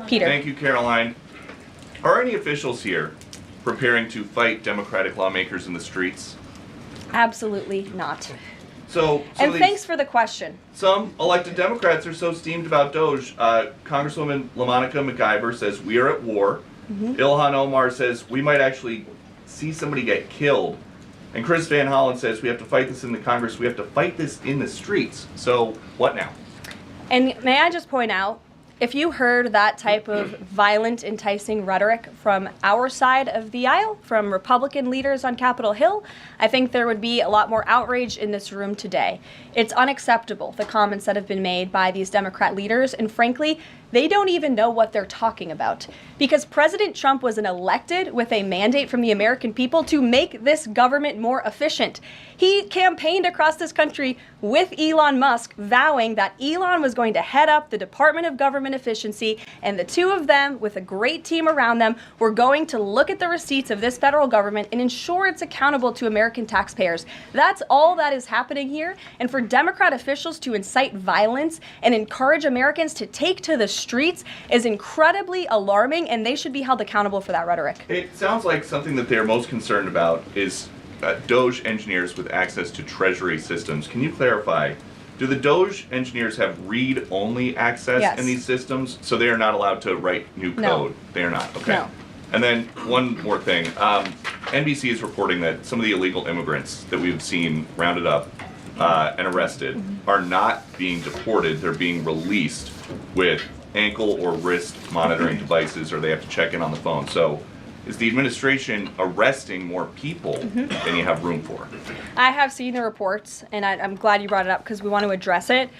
Peter. Thank you, Caroline. Are any officials here preparing to fight Democratic lawmakers in the streets? Absolutely not. So and thanks for the question. Some elected Democrats are so steamed about Doge. Congresswoman LaMonica McIver says we are at war. Ilhan Omar says we might actually see somebody get killed. And Chris Van Hollen says we have to fight this in the Congress. We have to fight this in the streets. So what now? And may I just point out, if you heard that type of violent, enticing rhetoric from our side of the aisle, from Republican leaders on Capitol Hill, I think there would be a lot more outrage in this room today. It's unacceptable, the comments that have been made by these Democrat leaders, and frankly, they don't even know what they're talking about. Because President Trump was elected with a mandate from the American people to make this government more efficient. He campaigned across this country with Elon Musk, vowing that Elon was going to head up the Department of Government Efficiency, and the two of them, with a great team around them, were going to look at the receipts of this federal government and ensure it's accountable to American taxpayers. That's all that is happening here. And for Democrat officials to incite violence and encourage Americans to take to the streets is incredibly alarming, and they should be held accountable for that rhetoric. It sounds like something that they're most concerned about is Doge engineers with access to Treasury systems. Can you clarify, do the Doge engineers have read-only access in these systems, so they are not allowed to write new code? No. They are not, okay. No. And then one more thing. NBC is reporting that some of the illegal immigrants that we've seen rounded up and arrested are not being deported. They're being released with ankle or wrist monitoring devices, or they have to check in on the phone. So is the administration arresting more people than you have room for? I have seen the reports, and I'm glad you brought it up because we want to address it.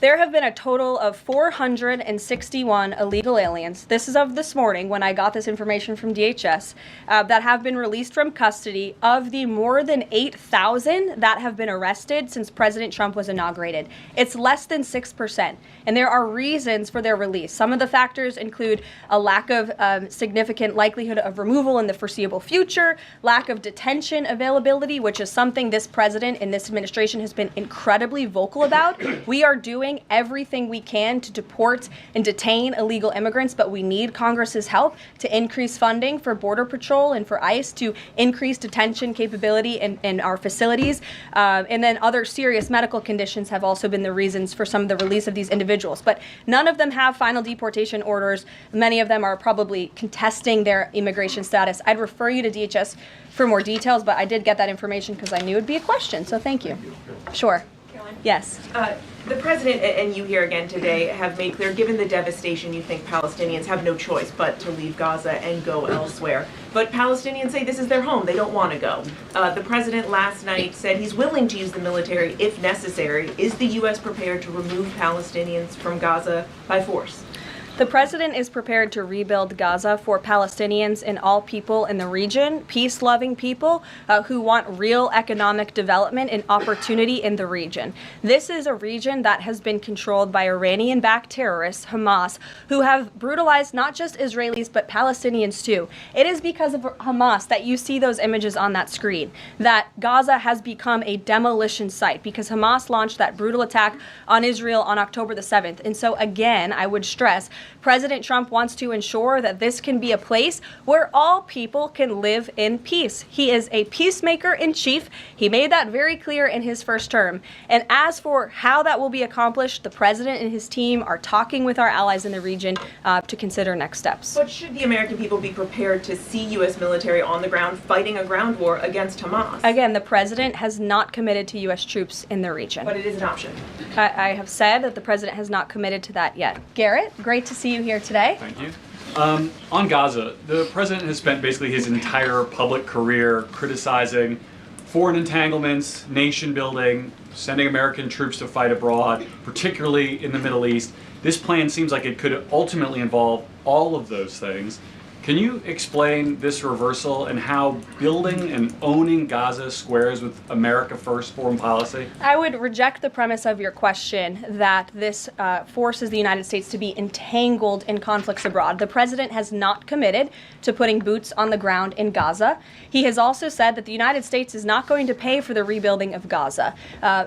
There have been a total of 461 illegal aliens, this is of this morning when I got this information from DHS, that have been released from custody of the more than 8,000 that have been arrested since President Trump was inaugurated. It's less than 6%, and there are reasons for their release. Some of the factors include a lack of significant likelihood of removal in the foreseeable future, lack of detention availability, which is something this president and this administration has been incredibly vocal about. We are doing everything we can to deport and detain illegal immigrants, but we need Congress's help to increase funding for Border Patrol and for ICE to increase detention capability in our facilities. And then other serious medical conditions have also been the reasons for some of the release of these individuals. But none of them have final deportation orders. Many of them are probably contesting their immigration status. I'd refer you to DHS for more details, but I did get that information because I knew it'd be a question, so thank you. Sure. Caroline? Yes. The president and you here again today have made clear, given the devastation, you think Palestinians have no choice but to leave Gaza and go elsewhere. But Palestinians say this is their home. They don't want to go. The president last night said he's willing to use the military if necessary. Is the U.S. prepared to remove Palestinians from Gaza by force? The president is prepared to rebuild Gaza for Palestinians and all people in the region, peace-loving people who want real economic development and opportunity in the region. This is a region that has been controlled by Iranian-backed terrorists, Hamas, who have brutalized not just Israelis but Palestinians too. It is because of Hamas that you see those images on that screen, that Gaza has become a demolition site because Hamas launched that brutal attack on Israel on October the 7th. And so again, I would stress, President Trump wants to ensure that this can be a place where all people can live in peace. He is a peacemaker in chief. He made that very clear in his first term. And as for how that will be accomplished, the president and his team are talking with our allies in the region to consider next steps. But should the American people be prepared to see U.S. military on the ground fighting a ground war against Hamas? Again, the president has not committed to U.S. troops in the region. But it is an option. I have said that the president has not committed to that yet. Garrett, great to see you here today. Thank you. On Gaza, the president has spent basically his entire public career criticizing foreign entanglements, nation building, sending American troops to fight abroad, particularly in the Middle East. This plan seems like it could ultimately involve all of those things. Can you explain this reversal and how building and owning Gaza squares with America First foreign policy? I would reject the premise of your question that this forces the United States to be entangled in conflicts abroad. The president has not committed to putting boots on the ground in Gaza. He has also said that the United States is not going to pay for the rebuilding of Gaza.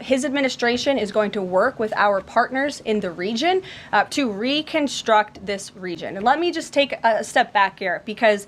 His administration is going to work with our partners in the region to reconstruct this region. And let me just take a step back here, because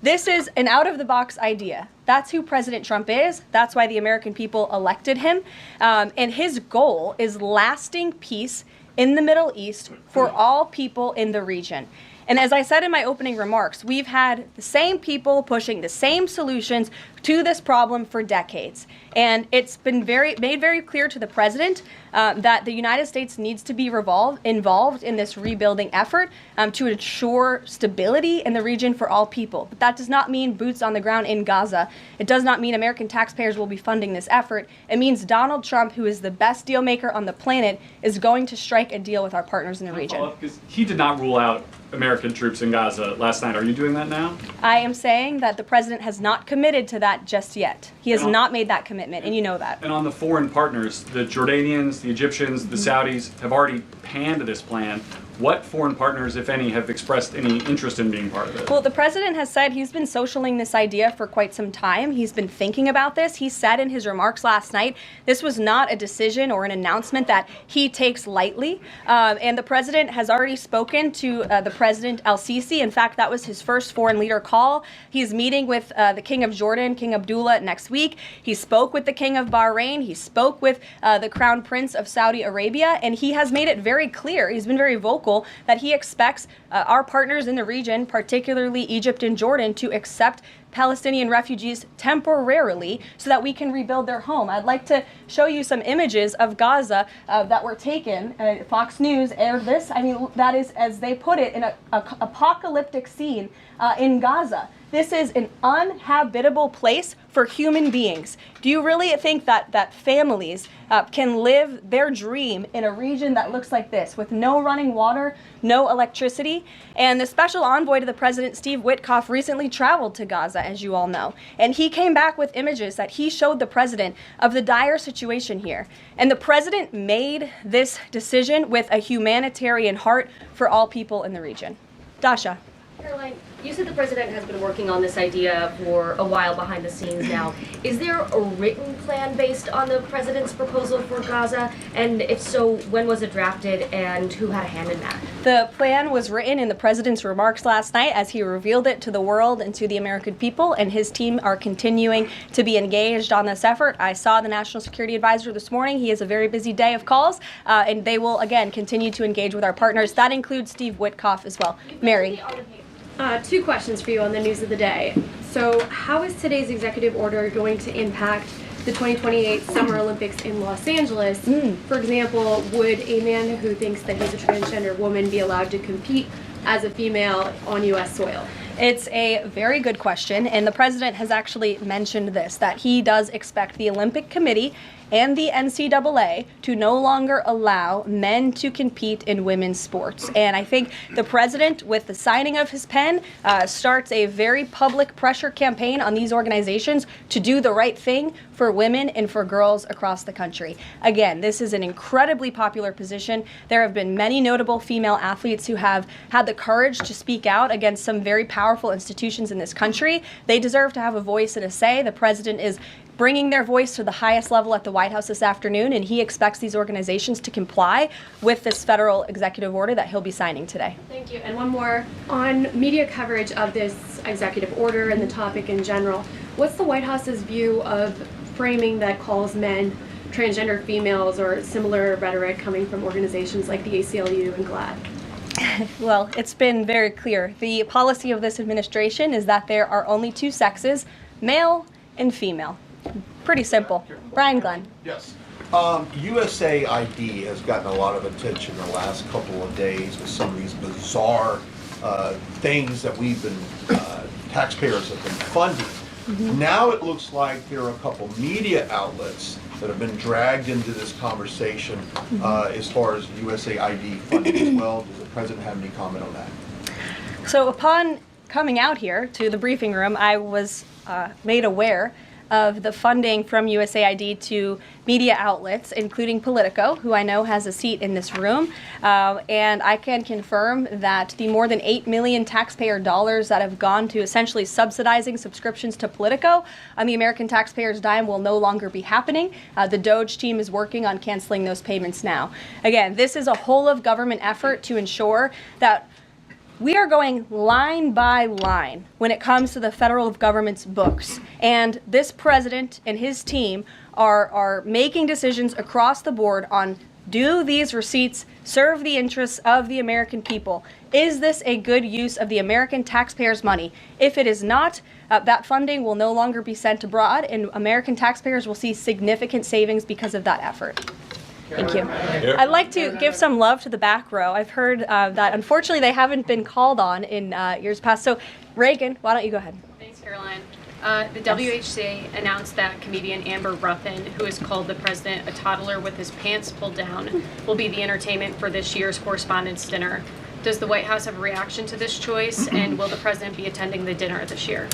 this is an out-of-the-box idea. That's who President Trump is. That's why the American people elected him. And his goal is lasting peace in the Middle East for all people in the region. And as I said in my opening remarks, we've had the same people pushing the same solutions to this problem for decades. And it's been made very clear to the president that the United States needs to be involved in this rebuilding effort to ensure stability in the region for all people. But that does not mean boots on the ground in Gaza. It does not mean American taxpayers will be funding this effort. It means Donald Trump, who is the best deal maker on the planet, is going to strike a deal with our partners in the region. Because he did not rule out American troops in Gaza last night. Are you doing that now? I am saying that the president has not committed to that just yet. He has not made that commitment, and you know that. And on the foreign partners, the Jordanians, the Egyptians, the Saudis have already panned this plan. What foreign partners, if any, have expressed any interest in being part of it? Well, the president has said he's been socialing this idea for quite some time. He's been thinking about this. He said in his remarks last night, this was not a decision or an announcement that he takes lightly. And the president has already spoken to the President al-Sisi. In fact, that was his first foreign leader call. He's meeting with the King of Jordan, King Abdullah, next week. He spoke with the King of Bahrain. He spoke with the Crown Prince of Saudi Arabia. And he has made it very clear, he's been very vocal, that he expects our partners in the region, particularly Egypt and Jordan, to accept Palestinian refugees temporarily so that we can rebuild their home. I'd like to show you some images of Gaza that were taken. Fox News aired this. I mean, that is, as they put it, an apocalyptic scene in Gaza. This is an uninhabitable place for human beings. Do you really think that families can live their dream in a region that looks like this, with no running water, no electricity? And the special envoy to the president, Steve Witkoff, recently traveled to Gaza, as you all know. And he came back with images that he showed the president of the dire situation here. And the president made this decision with a humanitarian heart for all people in the region. Dasha. Caroline, you said the president has been working on this idea for a while behind the scenes now. Is there a written plan based on the president's proposal for Gaza? And if so, when was it drafted and who had a hand in that? The plan was written in the president's remarks last night as he revealed it to the world and to the American people, and his team are continuing to be engaged on this effort. I saw the National Security Advisor this morning. He has a very busy day of calls, and they will, again, continue to engage with our partners. That includes Steve Witkoff as well. Mary. Two questions for you on the news of the day. So, how is today's executive order going to impact the 2028 Summer Olympics in Los Angeles? For example, would a man who thinks that he's a transgender woman be allowed to compete as a female on U.S. soil? It's a very good question, and the president has actually mentioned this, that he does expect the Olympic Committee and the NCAA to no longer allow men to compete in women's sports. And I think the president, with the signing of his pen, starts a very public pressure campaign on these organizations to do the right thing for women and for girls across the country. Again, this is an incredibly popular position. There have been many notable female athletes who have had the courage to speak out against some very powerful institutions in this country. They deserve to have a voice and a say. The president is bringing their voice to the highest level at the White House this afternoon, and he expects these organizations to comply with this federal executive order that he'll be signing today. Thank you. And one more. On media coverage of this executive order and the topic in general, what's the White House's view of framing that calls men transgender females, or similar rhetoric coming from organizations like the ACLU and GLAAD? Well, it's been very clear. The policy of this administration is that there are only two sexes, male and female. Pretty simple. Brian Glenn. Yes. USAID has gotten a lot of attention the last couple of days with some of these bizarre things that we've been, taxpayers have been funding. Now it looks like there are a couple media outlets that have been dragged into this conversation as far as USAID funding as well. Does the president have any comment on that? So upon coming out here to the briefing room, I was made aware of the funding from USAID to media outlets, including Politico, who I know has a seat in this room. And I can confirm that the more than 8 million taxpayer dollars that have gone to essentially subsidizing subscriptions to Politico on the American taxpayers' dime will no longer be happening. The DOJ team is working on canceling those payments now. Again, this is a whole of government effort to ensure that we are going line by line when it comes to the federal government's books. And this president and his team are making decisions across the board on, do these receipts serve the interests of the American people? Is this a good use of the American taxpayers' money? If it is not, that funding will no longer be sent abroad, and American taxpayers will see significant savings because of that effort. Thank you. I'd like to give some love to the back row. I've heard that unfortunately they haven't been called on in years past. So Reagan, why don't you go ahead? Thanks, Caroline. The WHC announced that comedian Amber Ruffin, who has called the president a toddler with his pants pulled down, will be the entertainment for this year's Correspondents' Dinner. Does the White House have a reaction to this choice, and will the president be attending the dinner this year?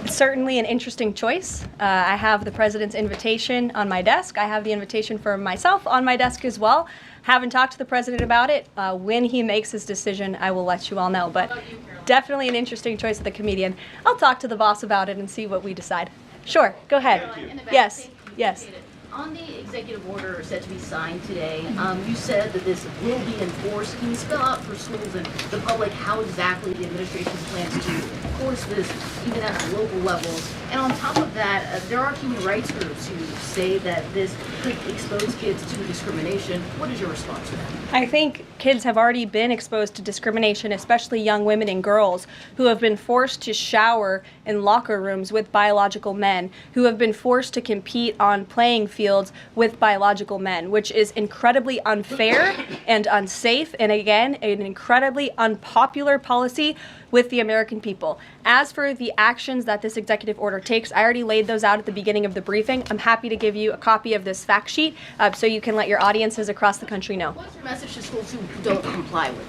It's certainly an interesting choice. I have the president's invitation on my desk. I have the invitation for myself on my desk as well. Haven't talked to the president about it. When he makes his decision, I will let you all know. But definitely an interesting choice of the comedian. I'll talk to the boss about it and see what we decide. Sure, go ahead. Yes, yes. On the executive order set to be signed today, you said that this will be enforced. Can you spell out for schools and the public how exactly the administration plans to enforce this, even at the local levels? And on top of that, there are human rights groups who say that this could expose kids to discrimination. What is your response to that? I think kids have already been exposed to discrimination, especially young women and girls who have been forced to shower in locker rooms with biological men, who have been forced to compete on playing fields with biological men, which is incredibly unfair and unsafe, and again, an incredibly unpopular policy with the American people. As for the actions that this executive order takes, I already laid those out at the beginning of the briefing. I'm happy to give you a copy of this fact sheet so you can let your audiences across the country know. What's your message to schools who don't comply with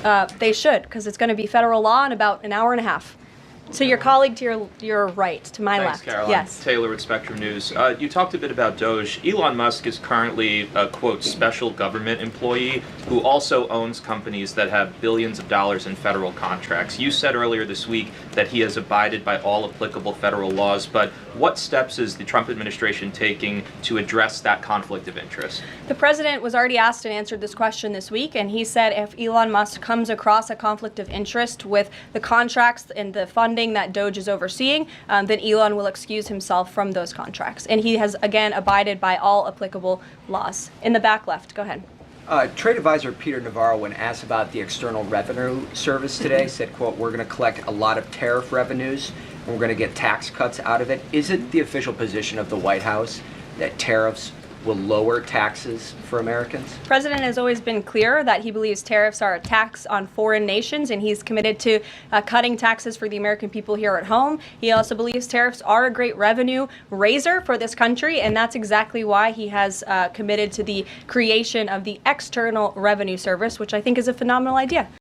this? They should, because it's going to be federal law in about an hour and a half. So your colleague to your right, to my Thanks, left. Caroline. Yes. Taylor with Spectrum News. You talked a bit about DOJ. Elon Musk is currently a, quote, special government employee who also owns companies that have billions of dollars in federal contracts. You said earlier this week that he has abided by all applicable federal laws, but what steps is the Trump administration taking to address that conflict of interest? The president was already asked and answered this question this week, and he said if Elon Musk comes across a conflict of interest with the contracts and the funding that DOJ is overseeing, then Elon will excuse himself from those contracts. And he has, again, abided by all applicable laws. In the back left, go ahead. Trade advisor Peter Navarro, when asked about the External Revenue Service today, said, quote, we're going to collect a lot of tariff revenues and we're going to get tax cuts out of it. Is it the official position of the White House that tariffs will lower taxes for Americans? The president has always been clear that he believes tariffs are a tax on foreign nations, and he's committed to cutting taxes for the American people here at home. He also believes tariffs are a great revenue raiser for this country, and that's exactly why he has committed to the creation of the External Revenue Service, which I think is a phenomenal idea.